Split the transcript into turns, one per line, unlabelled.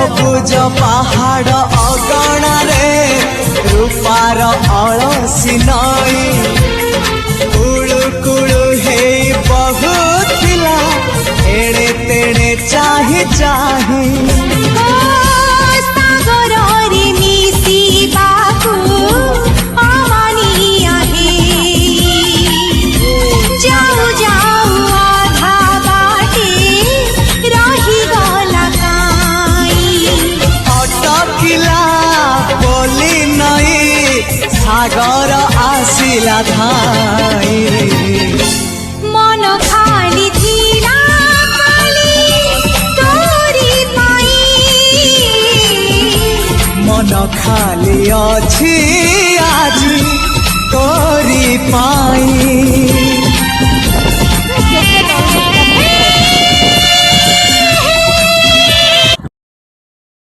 सबुज पहाड़ अगणारे रूपार अलसी नई कुळु कुळु हे बहुथिला एड़े तेड़े चाही चाही सागर आसिला धाई
मन खाली थिला खाली तोरी पाई
मन खाली अछि आज तोरी पाई।